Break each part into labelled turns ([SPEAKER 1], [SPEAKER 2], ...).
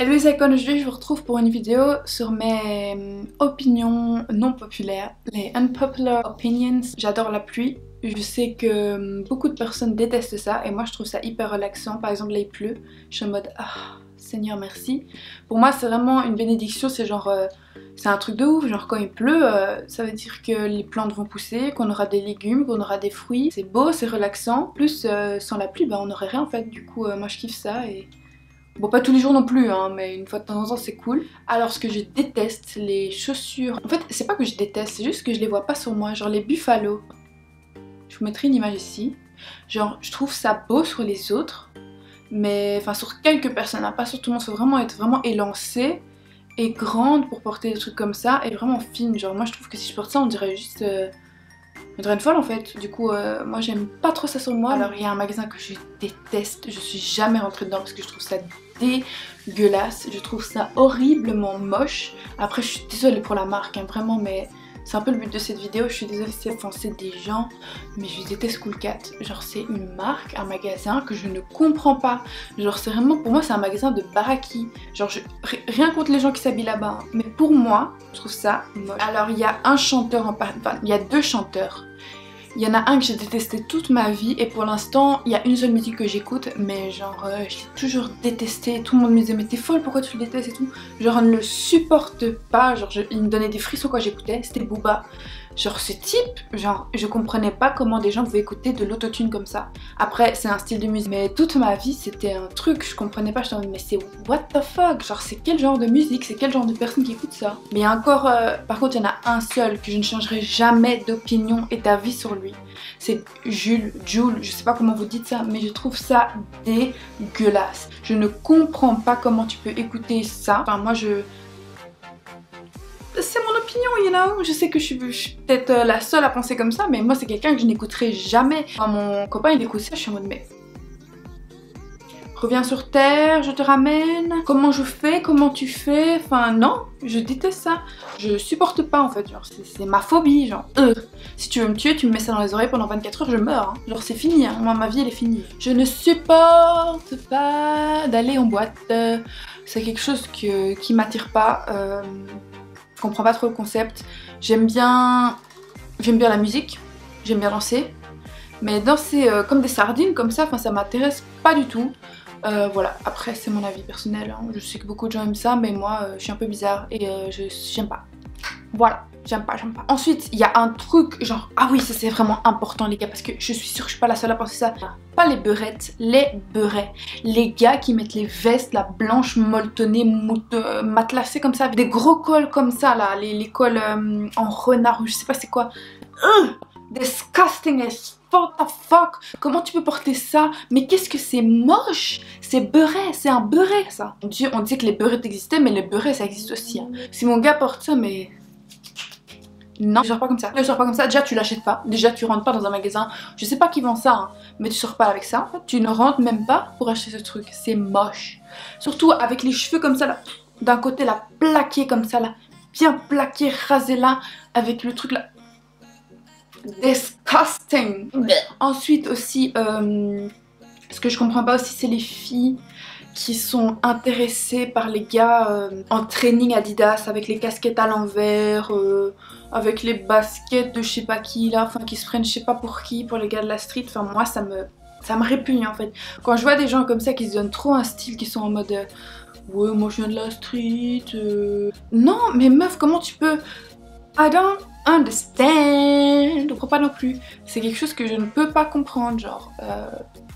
[SPEAKER 1] Hello les icônes, aujourd'hui je vous retrouve pour une vidéo sur mes opinions non populaires, les unpopular opinions. J'adore la pluie, je sais que beaucoup de personnes détestent ça et moi je trouve ça hyper relaxant. Par exemple là il pleut, je suis en mode ah Seigneur merci. Pour moi c'est vraiment une bénédiction, c'est genre c'est un truc de ouf, genre quand il pleut ça veut dire que les plantes vont pousser, qu'on aura des légumes, qu'on aura des fruits. C'est beau, c'est relaxant, plus sans la pluie on n'aurait rien en fait, du coup moi je kiffe ça et... Bon, pas tous les jours non plus, hein, mais une fois de temps en temps c'est cool. Alors ce que je déteste, les chaussures... En fait, c'est pas que je déteste, c'est juste que je les vois pas sur moi. Genre les buffalos. Je vous mettrai une image ici. Genre, je trouve ça beau sur les autres. Mais, enfin sur quelques personnes, hein, pas sur tout le monde. Faut vraiment être vraiment élancée et grande pour porter des trucs comme ça. Et vraiment fine. Genre moi je trouve que si je porte ça, on dirait juste... On dirait une folle en fait, du coup moi j'aime pas trop ça sur moi. Alors il y a un magasin que je déteste, je suis jamais rentrée dedans parce que je trouve ça dégueulasse, je trouve ça horriblement moche. Après je suis désolée pour la marque hein, vraiment, mais c'est un peu le but de cette vidéo, je suis désolée si c'est offensé des gens, mais je déteste Cool Cat. Genre c'est une marque, un magasin que je ne comprends pas. Genre c'est vraiment, pour moi c'est un magasin de baraki. Genre rien contre les gens qui s'habillent là-bas, hein, mais pour moi je trouve ça moche. Alors il y a un chanteur en enfin il y a deux chanteurs. Il y en a un que j'ai détesté toute ma vie et pour l'instant il y a une seule musique que j'écoute, mais genre je l'ai toujours détesté. Tout le monde me disait mais t'es folle, pourquoi tu le détestes et tout. Genre on ne le supporte pas, genre il me donnait des frissons quand j'écoutais, c'était Booba. Genre ce type, genre je comprenais pas comment des gens pouvaient écouter de l'autotune comme ça. Après c'est un style de musique, mais toute ma vie c'était un truc, je comprenais pas, je me disais mais c'est what the fuck, genre c'est quel genre de musique, c'est quel genre de personne qui écoute ça. Mais encore, par contre il y en a un seul que je ne changerai jamais d'opinion et d'avis sur lui. C'est Jules, je sais pas comment vous dites ça, mais je trouve ça dégueulasse. Je ne comprends pas comment tu peux écouter ça. Enfin moi c'est mon opinion, you know. Je sais que je suis peut-être la seule à penser comme ça, mais moi c'est quelqu'un que je n'écouterai jamais. Quand mon copain il écoute ça, je suis en mode mais... Reviens sur terre, je te ramène. Comment je fais, comment tu fais. Enfin non, je déteste ça. Je supporte pas en fait, genre c'est ma phobie, genre si tu veux me tuer, tu me mets ça dans les oreilles pendant 24 heures, je meurs. Hein. Genre c'est fini, hein. Moi ma vie elle est finie. Je ne supporte pas d'aller en boîte. C'est quelque chose qui m'attire pas. Je comprends pas trop le concept. J'aime bien la musique, j'aime bien danser. Mais danser comme des sardines comme ça, ça m'intéresse pas du tout. Voilà, après c'est mon avis personnel, hein. Je sais que beaucoup de gens aiment ça, mais moi je suis un peu bizarre et j'aime pas. Voilà, j'aime pas. Ensuite, il y a un truc genre, ah oui ça c'est vraiment important les gars, parce que je suis sûre que je suis pas la seule à penser ça. Pas les beurettes, les beurets. Les gars qui mettent les vestes, la blanche molletonnée, matelassée comme ça, avec des gros cols comme ça là, les cols en renard ou je sais pas c'est quoi. Disgusting as what the fuck. Comment tu peux porter ça? Mais qu'est-ce que c'est moche. C'est beurré, c'est un beurré ça. On disait que les beurettes existaient, mais les beurrés ça existe aussi hein. Si mon gars porte ça, mais... Non, je sors pas comme ça. Je sors pas comme ça. Déjà, tu l'achètes pas. Déjà, tu rentres pas dans un magasin. Je sais pas qui vend ça, hein, mais tu sors pas avec ça. En fait. Tu ne rentres même pas pour acheter ce truc. C'est moche. Surtout avec les cheveux comme ça, là. D'un côté, là, plaqué comme ça, là. Bien plaqué, rasé là. Avec le truc là. Disgusting. Ensuite aussi, ce que je comprends pas aussi, c'est les filles qui sont intéressées par les gars en training Adidas avec les casquettes à l'envers, avec les baskets de je sais pas qui là, enfin qui se prennent je sais pas pour qui, pour les gars de la street. Enfin moi ça me répugne en fait. Quand je vois des gens comme ça qui se donnent trop un style, qui sont en mode ouais moi je viens de la street. Non mais meuf comment tu peux... I don't understand. Je comprends pas non plus. C'est quelque chose que je ne peux pas comprendre, genre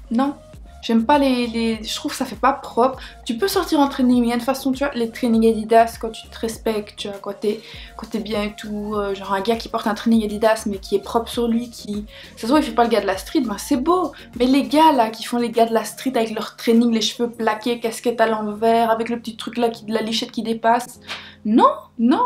[SPEAKER 1] non. J'aime pas je trouve que ça fait pas propre. Tu peux sortir en training, mais il y a une façon, tu vois, les trainings Adidas, quand tu te respectes, tu vois, quand t'es bien et tout, genre un gars qui porte un training Adidas mais qui est propre sur lui, ça se voit il fait pas le gars de la street, ben c'est beau. Mais les gars là, qui font les gars de la street avec leur training, les cheveux plaqués, casquette à l'envers, avec le petit truc là, de la lichette qui dépasse, non, non.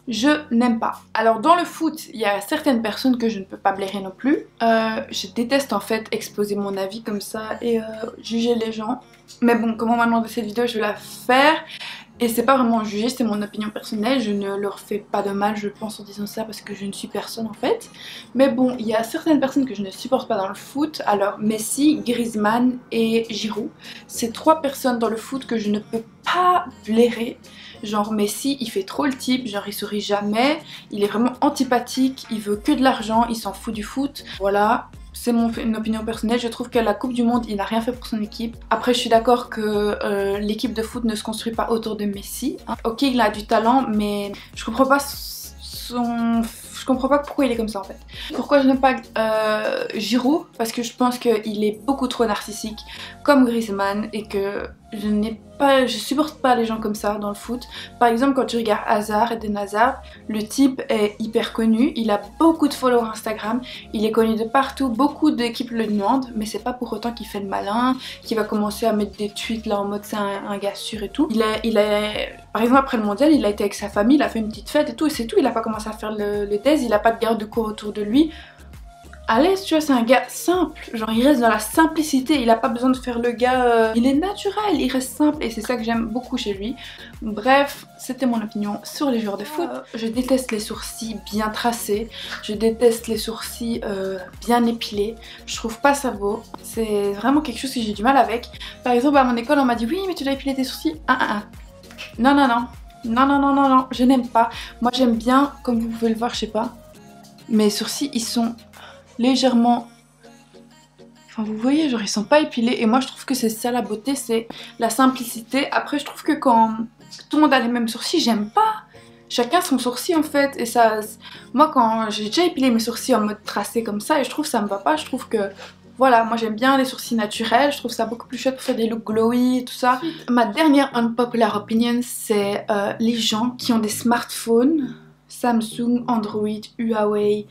[SPEAKER 1] Je n'aime pas. Alors dans le foot, il y a certaines personnes que je ne peux pas blairer non plus. Je déteste en fait exposer mon avis comme ça et juger les gens. Mais bon, comme on m'a demandé cette vidéo, je vais la faire. Et c'est pas vraiment juger, c'est mon opinion personnelle. Je ne leur fais pas de mal, je pense, en disant ça parce que je ne suis personne en fait. Mais bon, il y a certaines personnes que je ne supporte pas dans le foot. Alors Messi, Griezmann et Giroud. C'est trois personnes dans le foot que je ne peux pas pas blairer. Genre Messi il fait trop le type, genre il sourit jamais, il est vraiment antipathique, il veut que de l'argent, il s'en fout du foot. Voilà, c'est une opinion personnelle, je trouve que la Coupe du Monde il n'a rien fait pour son équipe. Après je suis d'accord que l'équipe de foot ne se construit pas autour de Messi, hein. Ok il a du talent mais je comprends pas je comprends pas pourquoi il est comme ça en fait. Pourquoi je n'aime pas Giroud? Parce que je pense qu'il est beaucoup trop narcissique comme Griezmann et que je supporte pas les gens comme ça dans le foot. Par exemple quand tu regardes Hazard et Eden Hazard, le type est hyper connu, il a beaucoup de followers Instagram, il est connu de partout, beaucoup d'équipes le demandent, mais c'est pas pour autant qu'il fait le malin, qu'il va commencer à mettre des tweets là en mode c'est un gars sûr et tout. Par exemple après le mondial, il a été avec sa famille, il a fait une petite fête et tout, et c'est tout, il a pas commencé à faire le thèse, il a pas de garde de cours autour de lui. À l'aise, tu vois, c'est un gars simple, genre il reste dans la simplicité, il a pas besoin de faire le gars, il est naturel, il reste simple et c'est ça que j'aime beaucoup chez lui. Bref, c'était mon opinion sur les joueurs de foot. Je déteste les sourcils bien tracés, je déteste les sourcils bien épilés, je trouve pas ça beau, c'est vraiment quelque chose que j'ai du mal avec. Par exemple à mon école on m'a dit oui mais tu dois épiler tes sourcils, non non non, non non non non non, je n'aime pas. Moi j'aime bien, comme vous pouvez le voir, je sais pas, mes sourcils ils sont légèrement, enfin vous voyez, genre ils sont pas épilés et moi je trouve que c'est ça la beauté, c'est la simplicité. Après je trouve que quand tout le monde a les mêmes sourcils, j'aime pas. Chacun son sourcil en fait et ça, moi quand j'ai déjà épilé mes sourcils en mode tracé comme ça et je trouve que ça me va pas, je trouve que voilà, moi j'aime bien les sourcils naturels, je trouve ça beaucoup plus chouette pour faire des looks glowy et tout ça. Ma dernière unpopular opinion c'est les gens qui ont des smartphones, Samsung, Android, Huawei,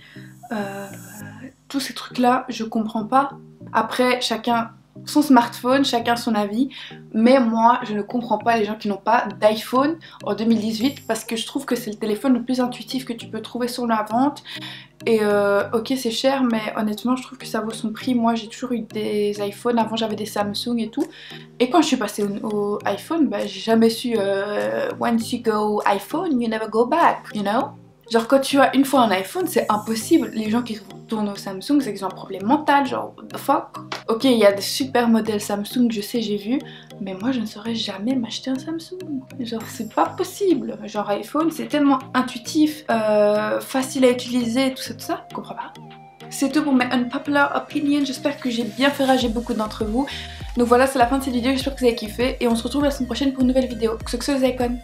[SPEAKER 1] tous ces trucs là je comprends pas. Après chacun son smartphone, chacun son avis, mais moi je ne comprends pas les gens qui n'ont pas d'iPhone en 2018 parce que je trouve que c'est le téléphone le plus intuitif que tu peux trouver sur la vente. Et ok c'est cher mais honnêtement je trouve que ça vaut son prix. Moi j'ai toujours eu des iPhones, avant j'avais des Samsung et tout. Et quand je suis passée au iPhone, bah, j'ai jamais su once you go iPhone you never go back, you know. Genre quand tu as une fois un iPhone c'est impossible. Les gens qui retournent au Samsung c'est qu'ils ont un problème mental, genre what the fuck. Ok il y a des super modèles Samsung, je sais, j'ai vu, mais moi je ne saurais jamais m'acheter un Samsung. Genre c'est pas possible. Genre iPhone c'est tellement intuitif, facile à utiliser, tout ça, je comprends pas. C'est tout pour mes unpopular opinions, j'espère que j'ai bien fait rager beaucoup d'entre vous. Donc voilà, c'est la fin de cette vidéo, j'espère que vous avez kiffé et on se retrouve la semaine prochaine pour une nouvelle vidéo. Que ce les icônes.